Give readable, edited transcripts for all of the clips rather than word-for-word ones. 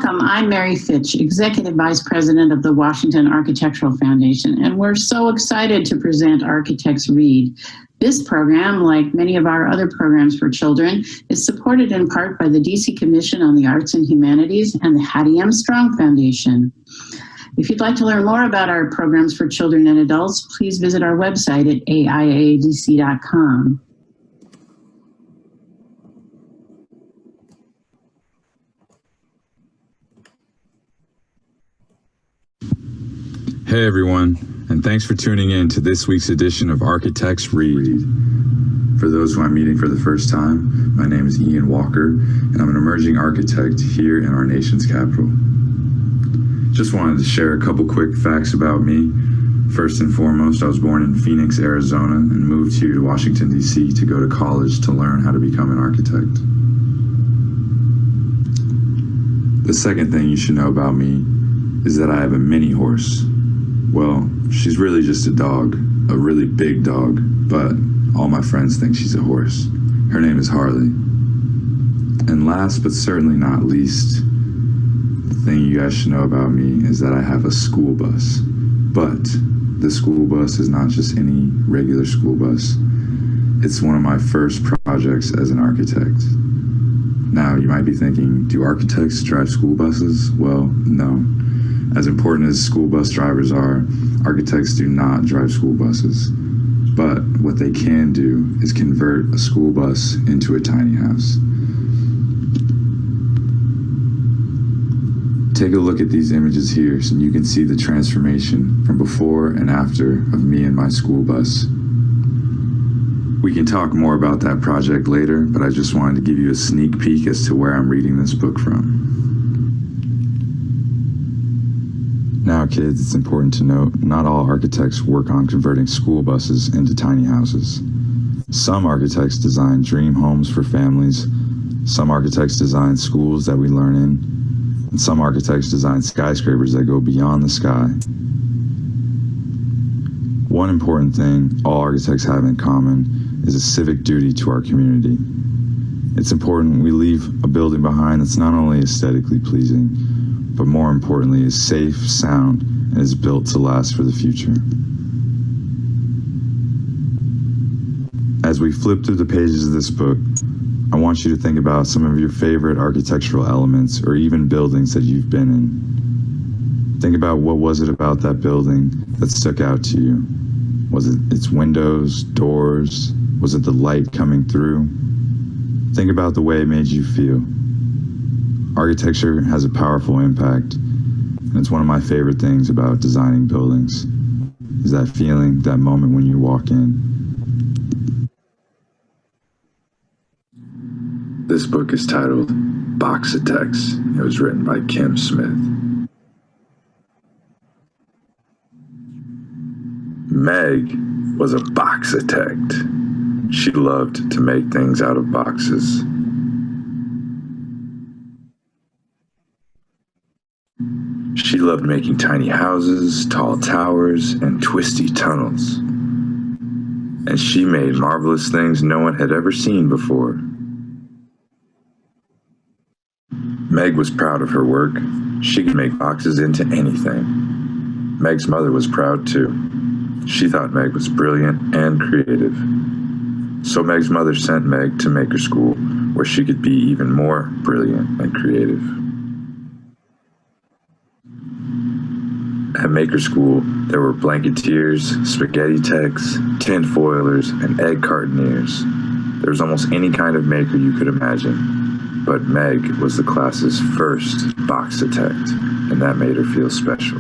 Welcome. I'm Mary Fitch, Executive Vice President of the Washington Architectural Foundation, and we're so excited to present Architects Read. This program, like many of our other programs for children, is supported in part by the DC Commission on the Arts and Humanities and the Hattie M. Strong Foundation. If you'd like to learn more about our programs for children and adults, please visit our website at aiadc.com. Hey everyone, and thanks for tuning in to this week's edition of Architects Read. For those who I'm meeting for the first time, my name is Ian Walker, and I'm an emerging architect here in our nation's capital. Just wanted to share a couple quick facts about me. First and foremost, I was born in Phoenix, Arizona, and moved here to Washington, D.C. to go to college to learn how to become an architect. The second thing you should know about me is that I have a mini horse. Well, she's really just a dog, a really big dog, but all my friends think she's a horse. Her name is Harley. And last but certainly not least, the thing you guys should know about me is that I have a school bus. But the school bus is not just any regular school bus. It's one of my first projects as an architect. Now, you might be thinking, do architects drive school buses? Well, no. As important as school bus drivers are, architects do not drive school buses. But what they can do is convert a school bus into a tiny house. Take a look at these images here so you can see the transformation from before and after of me and my school bus. We can talk more about that project later, but I just wanted to give you a sneak peek as to where I'm reading this book from. Now, kids, it's important to note, not all architects work on converting school buses into tiny houses. Some architects design dream homes for families, some architects design schools that we learn in, and some architects design skyscrapers that go beyond the sky. One important thing all architects have in common is a civic duty to our community. It's important we leave a building behind that's not only aesthetically pleasing, but more importantly is safe, sound, and is built to last for the future. As we flip through the pages of this book, I want you to think about some of your favorite architectural elements or even buildings that you've been in. Think about what was it about that building that stuck out to you. Was it its windows, doors? Was it the light coming through? Think about the way it made you feel. Architecture has a powerful impact, and it's one of my favorite things about designing buildings, is that feeling, that moment when you walk in. This book is titled Boxitects. It was written by Kim Smith. Meg was a boxitect. She loved to make things out of boxes. She loved making tiny houses, tall towers, and twisty tunnels. And she made marvelous things no one had ever seen before. Meg was proud of her work. She could make boxes into anything. Meg's mother was proud too. She thought Meg was brilliant and creative. So Meg's mother sent Meg to maker school, where she could be even more brilliant and creative. At maker school, there were blanketeers, spaghetti techs, tin foilers, and egg cartoneers. There was almost any kind of maker you could imagine. But Meg was the class's first boxitect, and that made her feel special.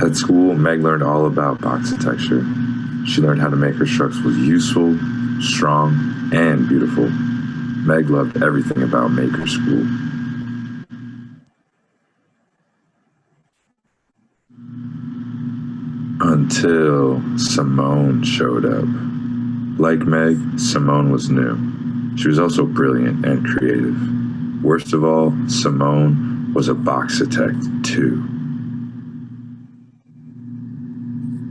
At school, Meg learned all about boxitecture. She learned how to make her structures useful, strong, and beautiful. Meg loved everything about maker school. Until Simone showed up. Like Meg, Simone was new. She was also brilliant and creative. Worst of all, Simone was a boxitect too.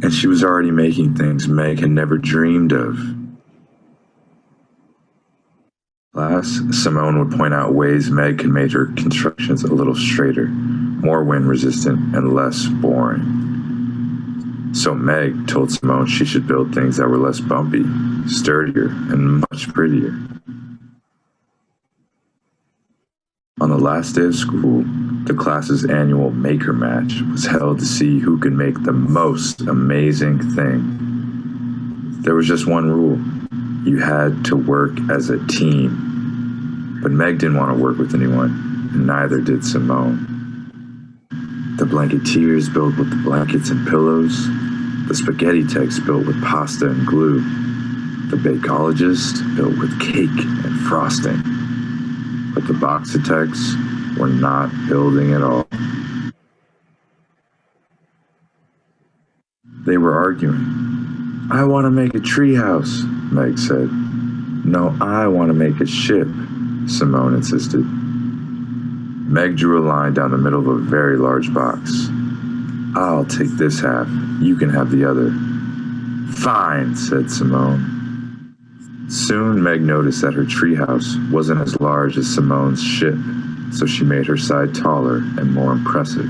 And she was already making things Meg had never dreamed of. Class, Simone would point out ways Meg could make her constructions a little straighter, more wind resistant, and less boring. So Meg told Simone she should build things that were less bumpy, sturdier, and much prettier. On the last day of school, the class's annual maker match was held to see who could make the most amazing thing. There was just one rule. You had to work as a team. But Meg didn't want to work with anyone, and neither did Simone. The blanketeers built with the blankets and pillows, the Spaghetti-Techs built with pasta and glue, the Bacologist built with cake and frosting. But the Boxitects were not building at all. They were arguing. I want to make a treehouse, Meg said. No, I want to make a ship, Simone insisted. Meg drew a line down the middle of a very large box. I'll take this half, you can have the other. Fine, said Simone. Soon Meg noticed that her treehouse wasn't as large as Simone's ship, so she made her side taller and more impressive.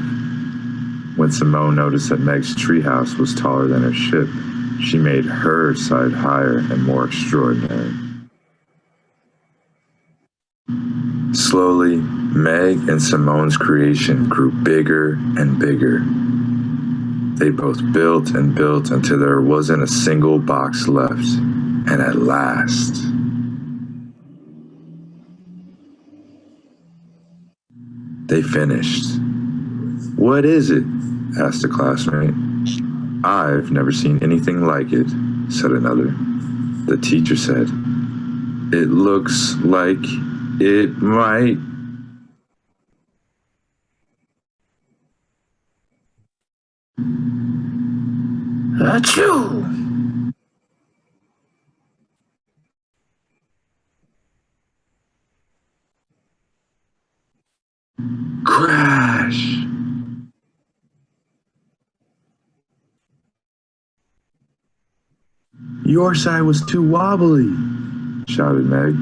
When Simone noticed that Meg's treehouse was taller than her ship, she made her side higher and more extraordinary. Slowly, Meg and Simone's creation grew bigger and bigger. They both built and built until there wasn't a single box left. And at last, they finished. What is it? Asked a classmate. I've never seen anything like it, said another. The teacher said, it looks like it might. Achoo! Crash! Your side was too wobbly, shouted Meg.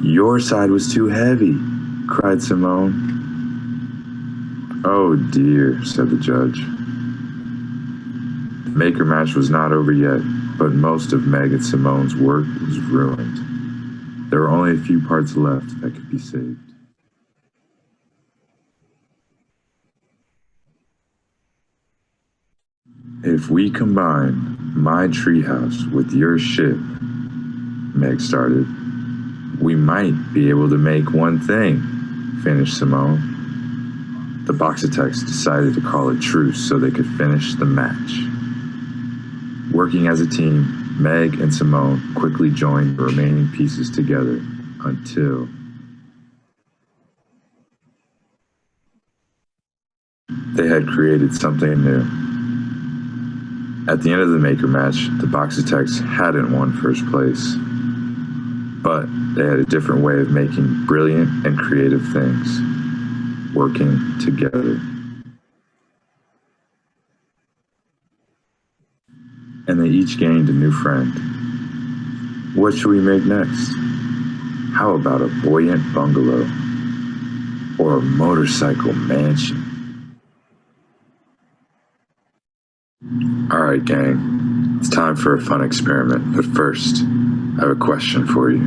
Your side was too heavy, cried Simone. Oh dear, said the judge. The maker match was not over yet, but most of Meg and Simone's work was ruined. There were only a few parts left that could be saved. If we combine my treehouse with your ship, Meg started, we might be able to make one thing, finished Simone. The Boxitects decided to call a truce so they could finish the match. Working as a team, Meg and Simone quickly joined the remaining pieces together until they had created something new. At the end of the maker match, the Boxitects hadn't won first place, but they had a different way of making brilliant and creative things, working together. And they each gained a new friend. What should we make next? How about a buoyant bungalow or a motorcycle mansion? All right, gang, it's time for a fun experiment, but first, I have a question for you.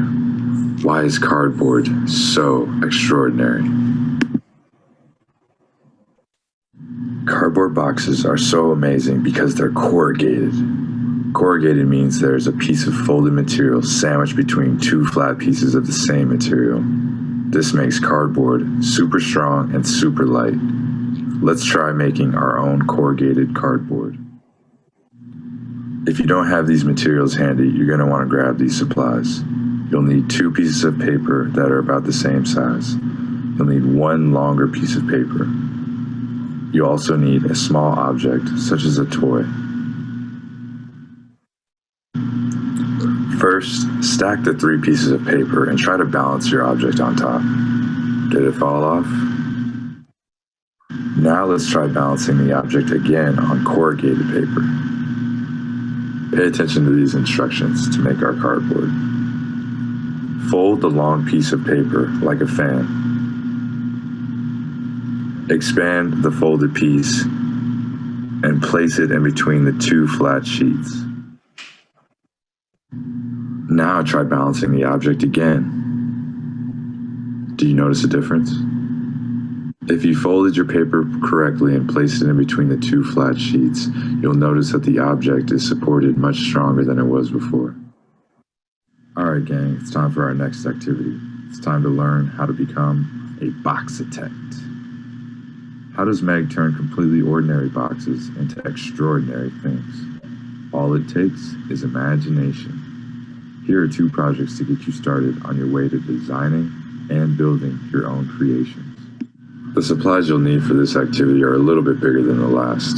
Why is cardboard so extraordinary? Cardboard boxes are so amazing because they're corrugated. Corrugated means there's a piece of folded material sandwiched between two flat pieces of the same material. This makes cardboard super strong and super light. Let's try making our own corrugated cardboard. If you don't have these materials handy, you're going to want to grab these supplies. You'll need 2 pieces of paper that are about the same size. You'll need 1 longer piece of paper. You also need a small object, such as a toy. First, stack the 3 pieces of paper and try to balance your object on top. Did it fall off? Now let's try balancing the object again on corrugated paper. Pay attention to these instructions to make our cardboard. Fold the long piece of paper like a fan. Expand the folded piece and place it in between the two flat sheets. Now try balancing the object again. Do you notice a difference? If you folded your paper correctly and placed it in between the two flat sheets, you'll notice that the object is supported much stronger than it was before. Alright gang, it's time for our next activity. It's time to learn how to become a Boxitect. How does Meg turn completely ordinary boxes into extraordinary things? All it takes is imagination. Here are 2 projects to get you started on your way to designing and building your own creations. The supplies you'll need for this activity are a little bit bigger than the last.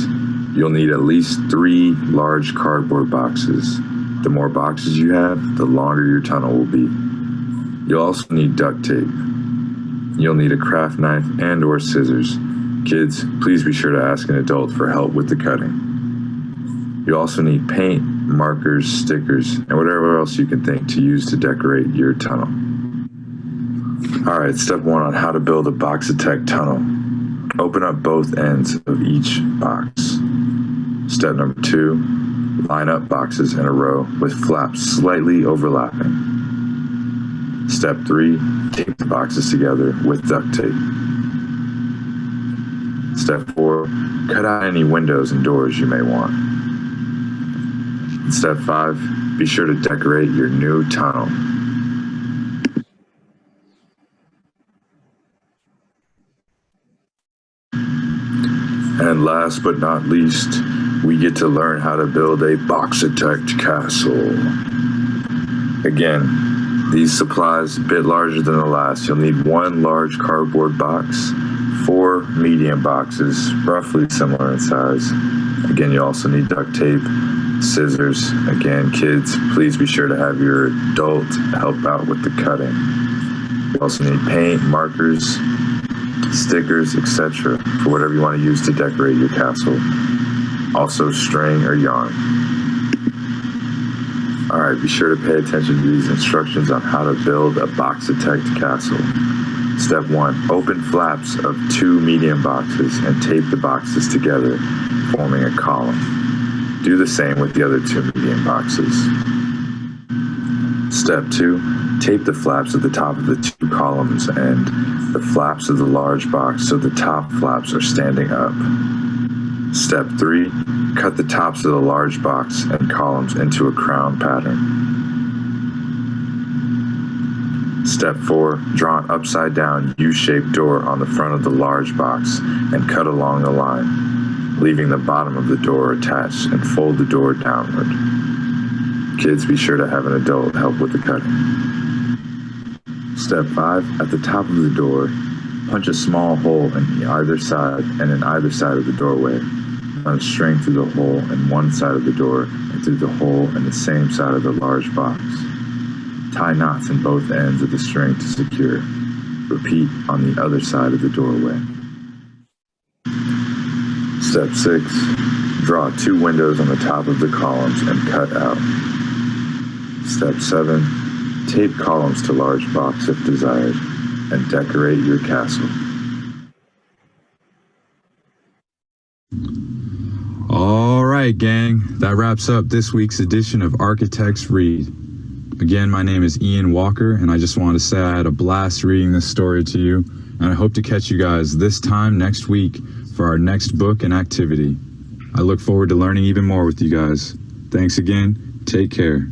You'll need at least 3 large cardboard boxes. The more boxes you have, the longer your tunnel will be. You'll also need duct tape. You'll need a craft knife and/or scissors. Kids, please be sure to ask an adult for help with the cutting. You'll also need paint, markers, stickers, and whatever else you can think to use to decorate your tunnel. Alright, step 1 on how to build a Boxitect tunnel. Open up both ends of each box. Step number 2, line up boxes in a row with flaps slightly overlapping. Step 3, tape the boxes together with duct tape. Step 4, cut out any windows and doors you may want. Step 5, be sure to decorate your new tunnel. And last but not least, we get to learn how to build a Boxitect castle. Again, these supplies a bit larger than the last. You'll need 1 large cardboard box, 4 medium boxes, roughly similar in size. Again, you also need duct tape, scissors. Again, kids, please be sure to have your adult help out with the cutting. You also need paint, markers, stickers, etc. for whatever you want to use to decorate your castle. Also string or yarn. Alright, be sure to pay attention to these instructions on how to build a Boxitect castle. Step 1, open flaps of 2 medium boxes and tape the boxes together, forming a column. Do the same with the other 2 medium boxes. Step 2, tape the flaps at the top of the 2 columns and the flaps of the large box so the top flaps are standing up. Step 3, cut the tops of the large box and columns into a crown pattern. Step 4, draw an upside down U-shaped door on the front of the large box and cut along the line, leaving the bottom of the door attached and fold the door downward. Kids, be sure to have an adult help with the cutting. Step 5, at the top of the door, punch a small hole in either side of the doorway. Run a string through the hole in one side of the door and through the hole in the same side of the large box. Tie knots in both ends of the string to secure. Repeat on the other side of the doorway. Step 6, draw 2 windows on the top of the columns and cut out. Step 7, tape columns to large box if desired, and decorate your castle. All right, gang, that wraps up this week's edition of Architects Read. Again, my name is Ian Walker, and I just wanted to say I had a blast reading this story to you, and I hope to catch you guys this time next week for our next book and activity. I look forward to learning even more with you guys. Thanks again. Take care.